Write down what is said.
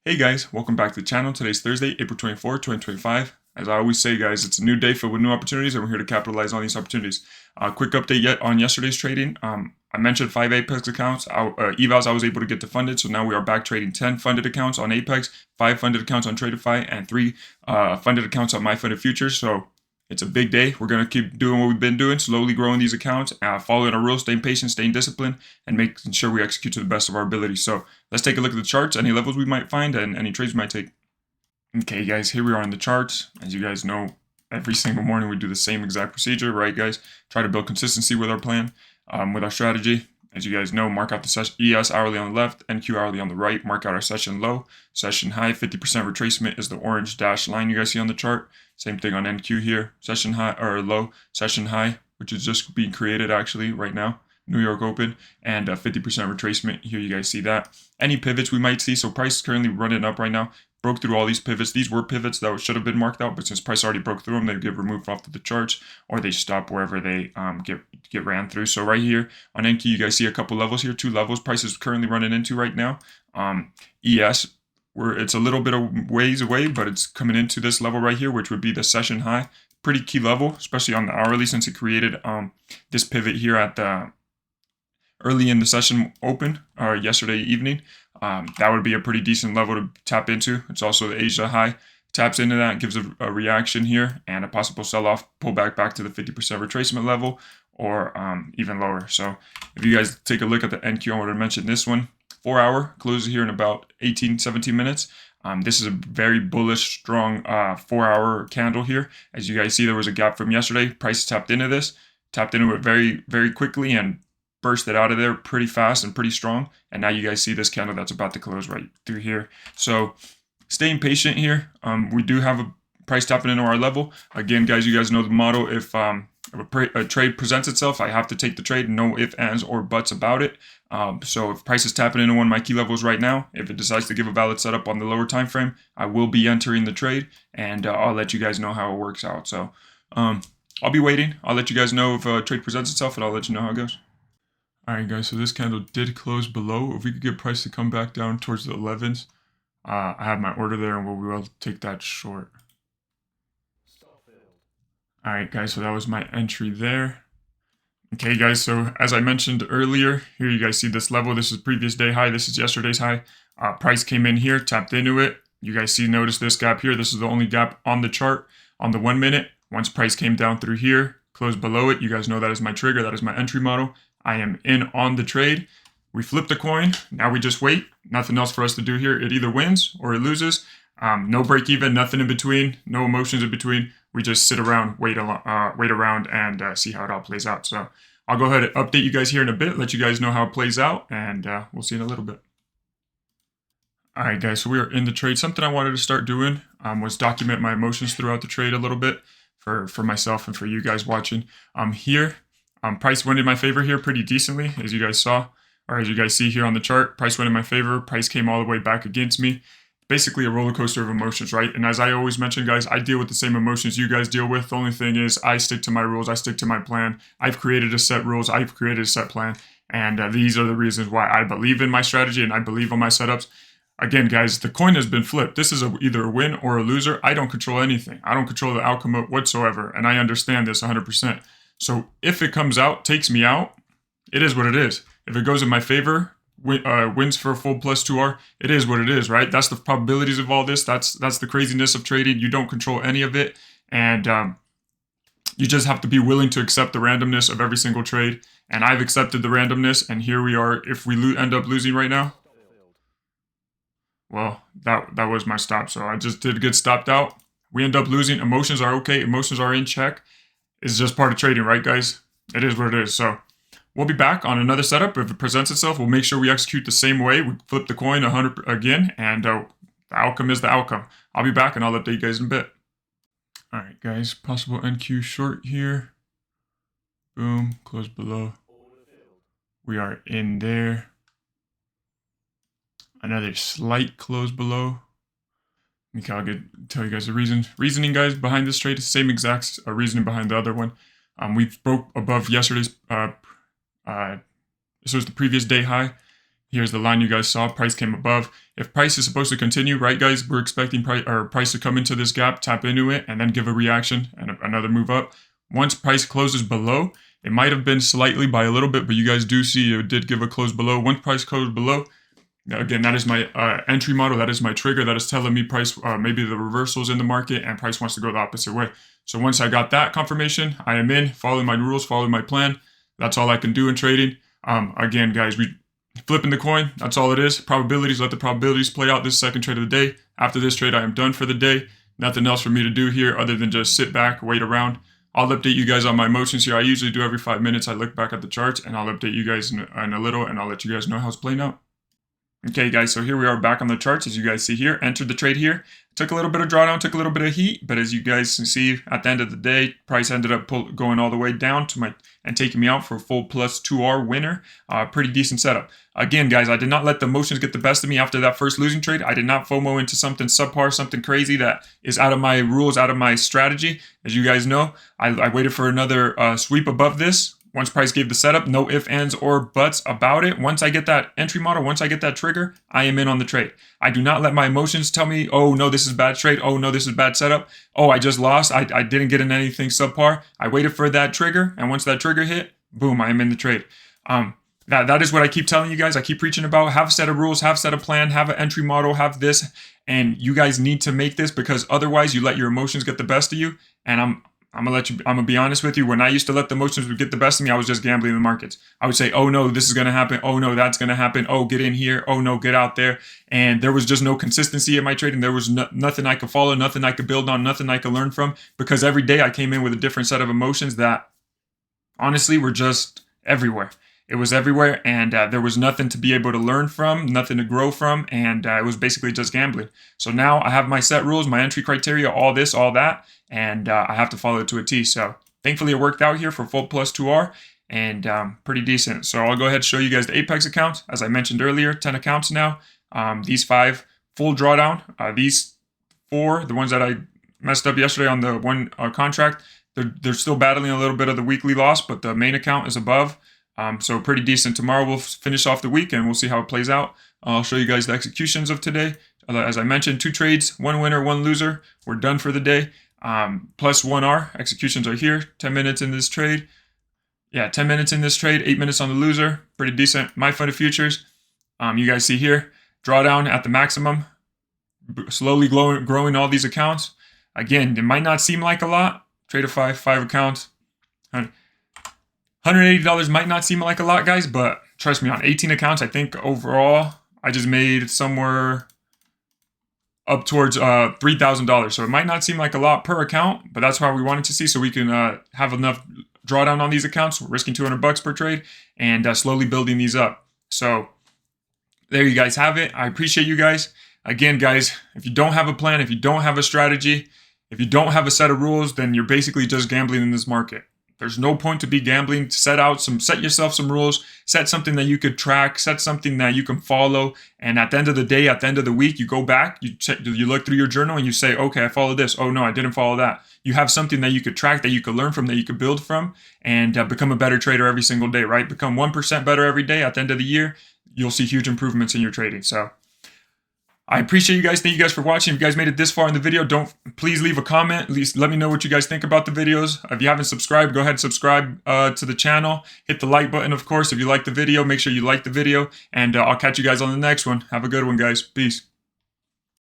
Hey guys, welcome back to the channel. Today's Thursday, April 24th, 2025. As I always say, guys, it's a new day filled with new opportunities, and we're here to capitalize on these opportunities. Quick update yet on yesterday's trading. I mentioned 5 Apex accounts. Evals I was able to get to funded, so now we are back trading 10 funded accounts on Apex, 5 funded accounts on Tradeify, and 3 funded accounts on My Funded Futures. So it's a big day. We're going to keep doing what we've been doing, slowly growing these accounts, following our rules, staying patient, staying disciplined, and making sure we execute to the best of our ability. So let's take a look at the charts, any levels we might find, and any trades we might take. Okay, guys, here we are on the charts. As you guys know, every single morning we do the same exact procedure, right, guys? Try to build consistency with our plan, with our strategy. As you guys know, mark out the session ES hourly on the left, NQ hourly on the right. Mark out our session low, session high. 50% retracement is the orange dashed line you guys see on the chart. Same thing on NQ here, session high or low, session high, which is just being created actually right now. New York Open, and 50% retracement. Here you guys see that. Any pivots we might see. So price is currently running up right now. Broke through all these pivots. These were pivots that should have been marked out, but since price already broke through them, they get removed off of the charts, or they stop wherever they get ran through. So right here on NQ, you guys see a couple levels here, 2 levels. Price is currently running into right now. ES, where it's a little bit of ways away, but it's coming into this level right here, which would be the session high. Pretty key level, especially on the hourly, since it created this pivot here at the early in the session open or yesterday evening. That would be a pretty decent level to tap into. It's also the Asia high. Taps into that, gives a reaction here, and a possible sell-off, pull back to the 50% retracement level, or even lower. So if you guys take a look at the NQ, I want to mention this one. 4-hour closes here in about 17 minutes. This is a very bullish, strong 4-hour candle here. As you guys see, there was a gap from yesterday. Price tapped into this, tapped into it very, very quickly, and burst it out of there pretty fast and pretty strong. And now you guys see this candle that's about to close right through here. So staying patient here. We do have a price tapping into our level. Again, guys, you guys know the motto. If a trade presents itself, I have to take the trade. No ifs, ands, or buts about it. So if price is tapping into one of my key levels right now, if it decides to give a valid setup on the lower time frame, I will be entering the trade, and I'll let you guys know how it works out. So I'll be waiting. I'll let you guys know if a trade presents itself, and I'll let you know how it goes. Alright guys, so this candle did close below. If we could get price to come back down towards the 11s, I have my order there, and we will take that short. Alright guys, so that was my entry there. Okay guys, so as I mentioned earlier, here you guys see this level. This is previous day high. This is yesterday's high. Price came in here, tapped into it. You guys notice this gap here. This is the only gap on the chart on the 1 minute. Once price came down through here, closed below it, you guys know that is my trigger. That is my entry model. I am in on the trade. We flipped the coin. Now we just wait. Nothing else for us to do here. It either wins or it loses. No break even, nothing in between, no emotions in between. We just sit around, wait around, and see how it all plays out. So I'll go ahead and update you guys here in a bit, let you guys know how it plays out, and we'll see in a little bit. All right, guys, so we are in the trade. Something I wanted to start doing was document my emotions throughout the trade a little bit for myself and for you guys watching. Here, price went in my favor here pretty decently, as you guys saw, or as you guys see here on the chart. Price went in my favor. Price came all the way back against me. Basically a roller coaster of emotions, right? And as I always mention, guys, I deal with the same emotions you guys deal with. The only thing is I stick to my rules. I stick to my plan. I've created a set rules. I've created a set plan. And these are the reasons why I believe in my strategy and I believe on my setups. Again, guys, the coin has been flipped. This is either a win or a loser. I don't control anything. I don't control the outcome whatsoever. And I understand this 100%. So if it comes out, takes me out, it is what it is. If it goes in my favor, wins for a full plus 2R, it is what it is, right? That's the probabilities of all this. That's the craziness of trading. You don't control any of it. And you just have to be willing to accept the randomness of every single trade. And I've accepted the randomness. And here we are. If we end up losing right now, well, that was my stop. So I just did get stopped out. We end up losing. Emotions are okay. Emotions are in check. It's just part of trading, right, guys? It is what it is. So we'll be back on another setup. If it presents itself, we'll make sure we execute the same way. We flip the coin 100 again, and the outcome is the outcome. I'll be back, and I'll update you guys in a bit. All right, guys. Possible NQ short here. Boom. Close below. We are in there. Another slight close below. I'll tell you guys the reasoning, guys, behind this trade. Same exact reasoning behind the other one. We broke above yesterday's. This was the previous day high. Here's the line you guys saw. Price came above. If price is supposed to continue, right, guys, we're expecting price to come into this gap, tap into it, and then give a reaction and another move up. Once price closes below, it might have been slightly by a little bit, but you guys do see it did give a close below. Once price closed below, again, that is my entry model. That is my trigger. That is telling me price, maybe the reversal's in the market and price wants to go the opposite way. So once I got that confirmation, I am in, following my rules, following my plan. That's all I can do in trading. Again, guys, we flipping the coin. That's all it is. Probabilities, let the probabilities play out. This second trade of the day. After this trade, I am done for the day. Nothing else for me to do here other than just sit back, wait around. I'll update you guys on my motions here. I usually do every 5 minutes. I look back at the charts and I'll update you guys in a little and I'll let you guys know how it's playing out. Okay, guys, so here we are back on the charts. As you guys see here, entered the trade here. Took a little bit of drawdown, took a little bit of heat, but as you guys can see, at the end of the day, price ended up going all the way down to and taking me out for a full plus 2R winner. Pretty decent setup. Again, guys, I did not let the emotions get the best of me after that first losing trade. I did not FOMO into something subpar, something crazy that is out of my rules, out of my strategy. As you guys know, I waited for another sweep above this. Once price gave the setup, no ifs, ands, or buts about it. Once I get that entry model, once I get that trigger, I am in on the trade. I do not let my emotions tell me, oh, no, this is bad trade. Oh, no, this is bad setup. Oh, I just lost. I didn't get in anything subpar. I waited for that trigger, and once that trigger hit, boom, I am in the trade. That is what I keep telling you guys. I keep preaching about. Have a set of rules, have a set of plan, have an entry model, have this. And you guys need to make this because otherwise you let your emotions get the best of you. And I'm gonna be honest with you. When I used to let the emotions get the best of me, I was just gambling in the markets. I would say, oh no, this is gonna happen. Oh no, that's gonna happen. Oh, get in here. Oh no, get out there. And there was just no consistency in my trading. There was nothing I could follow, nothing I could build on, nothing I could learn from. Because every day I came in with a different set of emotions that honestly were just everywhere. It was everywhere, and there was nothing to be able to learn from, nothing to grow from, and it was basically just gambling. So now I have my set rules, my entry criteria, all this, all that, and I have to follow it to a T. So thankfully it worked out here for full plus 2R, and pretty decent. So I'll go ahead and show you guys the Apex account. As I mentioned earlier, 10 accounts now. These 5, full drawdown. These 4, the ones that I messed up yesterday on the one contract, they're still battling a little bit of the weekly loss, but the main account is above. So pretty decent. Tomorrow we'll finish off the week and we'll see how it plays out. I'll show you guys the executions of today. As I mentioned, 2 trades, 1 winner, 1 loser. We're done for the day. Plus 1R. Executions are here. 10 minutes in this trade. Yeah, 10 minutes in this trade, 8 minutes on the loser. Pretty decent. My funded futures. You guys see here, drawdown at the maximum. Slowly growing all these accounts. Again, it might not seem like a lot. Tradeify, 5 accounts. $180 might not seem like a lot, guys, but trust me, on 18 accounts, I think overall, I just made somewhere up towards $3,000. So it might not seem like a lot per account, but that's why we wanted to see so we can have enough drawdown on these accounts. We're risking $200 per trade and slowly building these up. So there you guys have it. I appreciate you guys. Again, guys, if you don't have a plan, if you don't have a strategy, if you don't have a set of rules, then you're basically just gambling in this market. There's no point to be gambling. Set yourself some rules, set something that you could track, set something that you can follow. And at the end of the day, at the end of the week, you go back, you look through your journal and you say, okay, I followed this. Oh no, I didn't follow that. You have something that you could track, that you could learn from, that you could build from, and become a better trader every single day, right? Become 1% better every day. At the end of the year, you'll see huge improvements in your trading. So I appreciate you guys. Thank you guys for watching. If you guys made it this far in the video, please leave a comment. At least let me know what you guys think about the videos. If you haven't subscribed, go ahead and subscribe to the channel. Hit the like button, of course. If you like the video, make sure you like the video. And I'll catch you guys on the next one. Have a good one, guys. Peace.